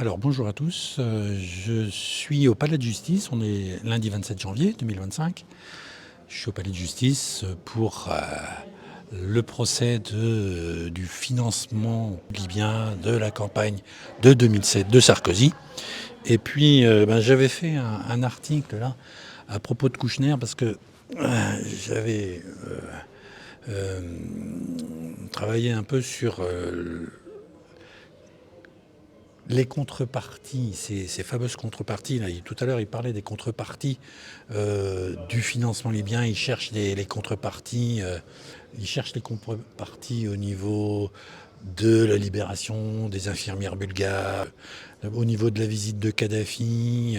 Alors bonjour à tous, je suis au palais de justice, on est lundi 27 janvier 2025. Je suis au palais de justice pour le procès du financement libyen de la campagne de 2007 de Sarkozy. Et puis j'avais fait un article là à propos de Kouchner parce que j'avais travaillé un peu sur les contreparties, ces fameuses contreparties, là, tout à l'heure il parlait des contreparties du financement libyen, il cherche les contreparties, au niveau de la libération des infirmières bulgares, au niveau de la visite de Kadhafi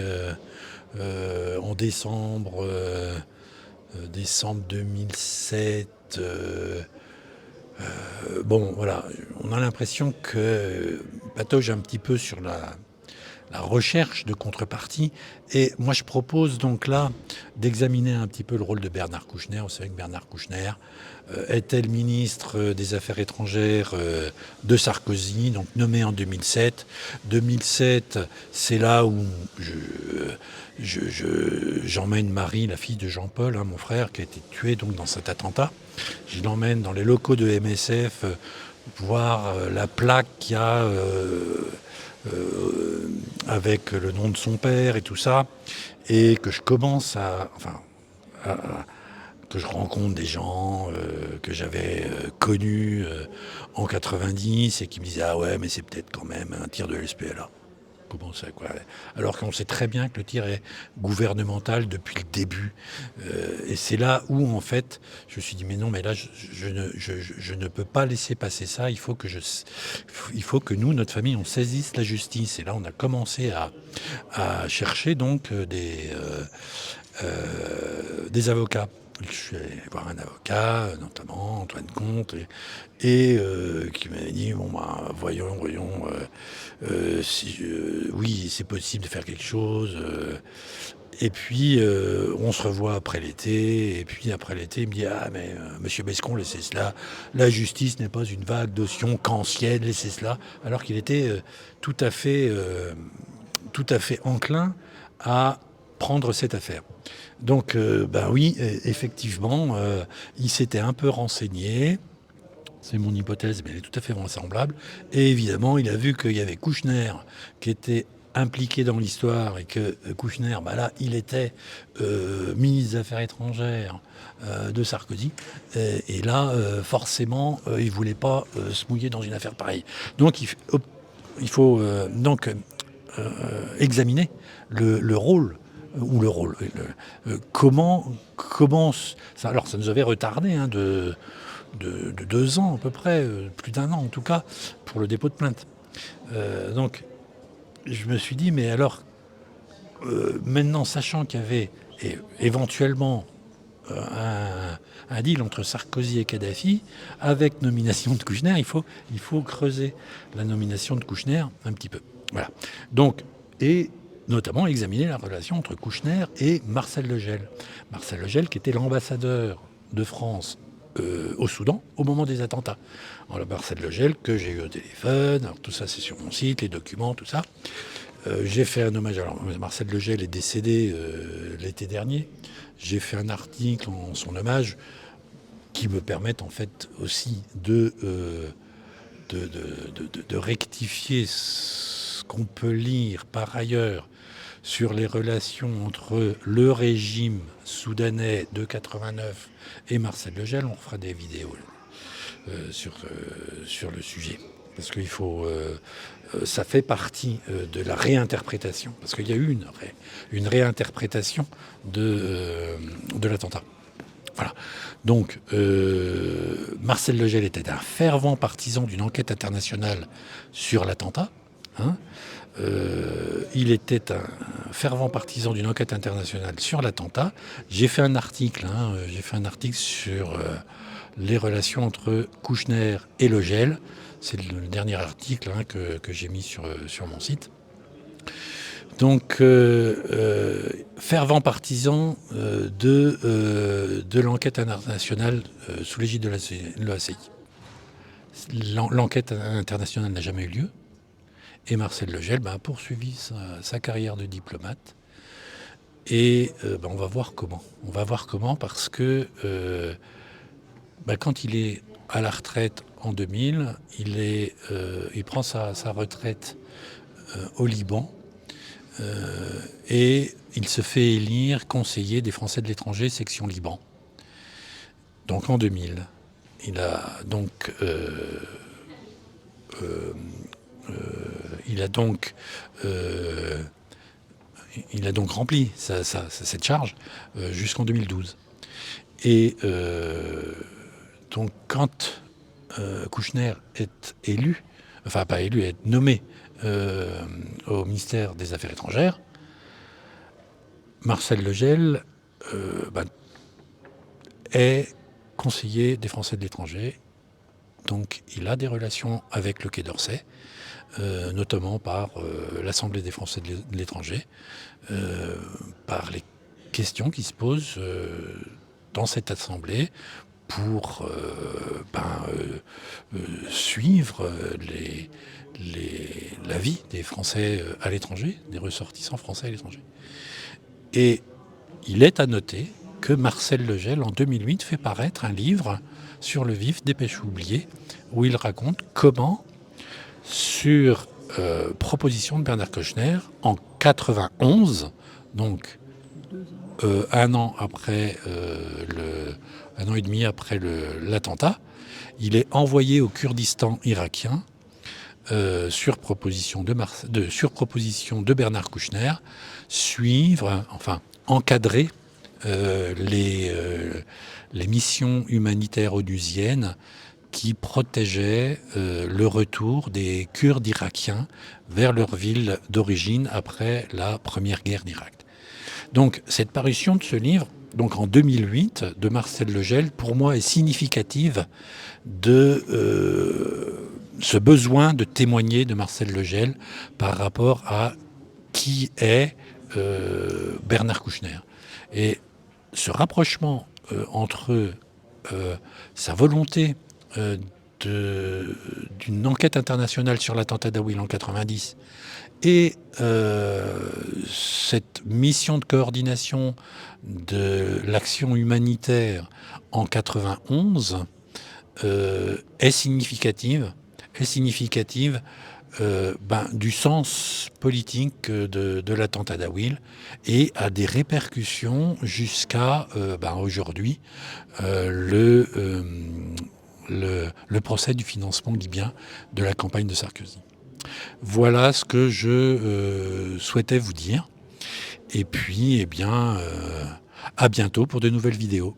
en décembre 2007. Bon, voilà, on a l'impression que patauge un petit peu sur la recherche de contrepartie. Et moi, je propose donc là d'examiner un petit peu le rôle de Bernard Kouchner. Vous savez que Bernard Kouchner était le ministre des Affaires étrangères de Sarkozy, donc nommé en 2007. 2007, c'est là où j'emmène Marie, la fille de Jean-Paul, mon frère, qui a été tué donc dans cet attentat. Je l'emmène dans les locaux de MSF voir la plaque qu'il y a avec le nom de son père et tout ça, et que je commence que je rencontre des gens que j'avais connus en 90 et qui me disaient ah ouais mais c'est peut-être quand même un tir de l'SPLA. Comment ça, quoi. Alors qu'on sait très bien que le tir est gouvernemental depuis le début. Et c'est là où, en fait, je me suis dit, mais non, mais là, je ne peux pas laisser passer ça. Il faut que nous, notre famille, on saisisse la justice. Et là, on a commencé à chercher donc des avocats. Je suis allé voir un avocat, notamment Antoine Comte, et qui m'avait dit bon bah voyons, oui c'est possible de faire quelque chose. Et puis on se revoit après l'été, et puis après l'été il me dit ah mais Monsieur Bescon laissez cela, la justice n'est pas une vague d'otion kantienne, laissez cela, alors qu'il était tout à fait enclin à prendre cette affaire. Donc, oui, effectivement, il s'était un peu renseigné. C'est mon hypothèse, mais elle est tout à fait vraisemblable. Et évidemment, il a vu qu'il y avait Kouchner qui était impliqué dans l'histoire et que Kouchner, là, il était ministre des Affaires étrangères de Sarkozy. Et là, forcément, il ne voulait pas se mouiller dans une affaire pareille. Donc, il faut examiner le rôle ou le rôle. Comment ça, alors ça nous avait retardé de 2 ans à peu près, plus d'1 an en tout cas, pour le dépôt de plainte. Donc je me suis dit, mais alors maintenant, sachant qu'il y avait éventuellement un deal entre Sarkozy et Kadhafi, avec nomination de Kouchner, il faut creuser la nomination de Kouchner un petit peu. Voilà. Donc, et notamment examiner la relation entre Kouchner et Marcel Legel. Marcel Legel qui était l'ambassadeur de France au Soudan au moment des attentats. Alors, Marcel Legel que j'ai eu au téléphone, alors tout ça c'est sur mon site, les documents, tout ça. J'ai fait un hommage. Alors, Marcel Legel est décédé l'été dernier. J'ai fait un article en son hommage qui me permettent en fait aussi de rectifier ce qu'on peut lire par ailleurs sur les relations entre le régime soudanais de 89 et Marcel Legel. On fera des vidéos sur le sujet. Parce qu'il faut, ça fait partie de la réinterprétation, parce qu'il y a eu une réinterprétation de l'attentat. Voilà. Donc, Marcel Legel était un fervent partisan d'une enquête internationale sur l'attentat. Il était un fervent partisan d'une enquête internationale sur l'attentat. J'ai fait un article sur les relations entre Kouchner et Legel. C'est le dernier article que j'ai mis sur mon site. Donc, fervent partisan de l'enquête internationale sous l'égide de l'OACI. L'enquête internationale n'a jamais eu lieu. Et Marcel Legel a poursuivi sa carrière de diplomate. Et on va voir comment. On va voir comment parce que quand il est à la retraite en 2000, il prend sa retraite au Liban et il se fait élire conseiller des Français de l'étranger, section Liban. Donc en 2000, il a donc rempli cette charge jusqu'en 2012. Et donc quand Kouchner est élu, enfin pas élu, est nommé au ministère des Affaires étrangères, Marcel Legel est conseiller des Français de l'étranger. Donc il a des relations avec le Quai d'Orsay, notamment par l'Assemblée des Français de l'étranger, par les questions qui se posent dans cette assemblée pour suivre la vie des Français à l'étranger, des ressortissants français à l'étranger. Et il est à noter que Marcel Legel, en 2008, fait paraître un livre sur le vif des péchés oubliés, où il raconte comment, sur proposition de Bernard Kouchner, en 91, donc un an et demi après l'attentat, il est envoyé au Kurdistan irakien sur proposition de Bernard Kouchner, encadrer les missions humanitaires onusiennes qui protégeaient le retour des Kurdes irakiens vers leur ville d'origine après la première guerre d'Irak. Donc cette parution de ce livre, donc en 2008, de Marcel Legel, pour moi est significative de ce besoin de témoigner de Marcel Legel par rapport à qui est Bernard Kouchner. Et ce rapprochement entre sa volonté d'une enquête internationale sur l'attentat d'Aouil en 90 et cette mission de coordination de l'action humanitaire en 91 est significative du sens politique de l'attentat d'Aouil et a des répercussions jusqu'à aujourd'hui le procès du financement libyen de la campagne de Sarkozy. Voilà ce que je souhaitais vous dire. Et puis, à bientôt pour de nouvelles vidéos.